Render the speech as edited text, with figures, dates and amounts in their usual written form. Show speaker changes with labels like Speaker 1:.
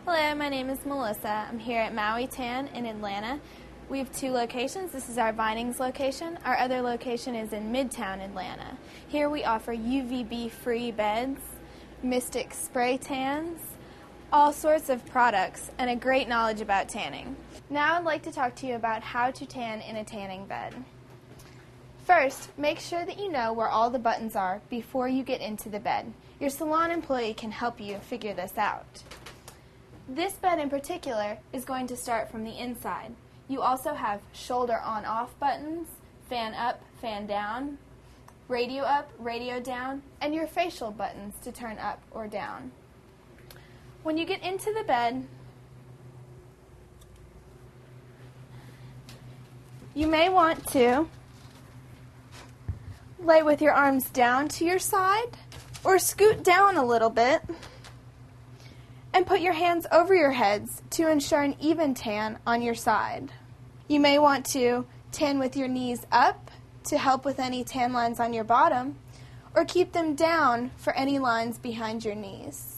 Speaker 1: Hello, my name is Melissa. I'm here at Maui Tan in Atlanta. We have two locations. This is our Vinings location. Our other location is in Midtown Atlanta. Here we offer UVB-free beds, Mystic spray tans, all sorts of products, and a great knowledge about tanning. Now I'd like to talk to you about how to tan in a tanning bed. First, make sure that you know where all the buttons are before you get into the bed. Your salon employee can help you figure this out. This bed in particular is going to start from the inside. You also have shoulder on-off buttons, fan up, fan down, radio up, radio down, and your facial buttons to turn up or down. When you get into the bed, you may want to lay with your arms down to your side or scoot down a little bit and put your hands over your heads to ensure an even tan on your side. You may want to tan with your knees up to help with any tan lines on your bottom, or keep them down for any lines behind your knees.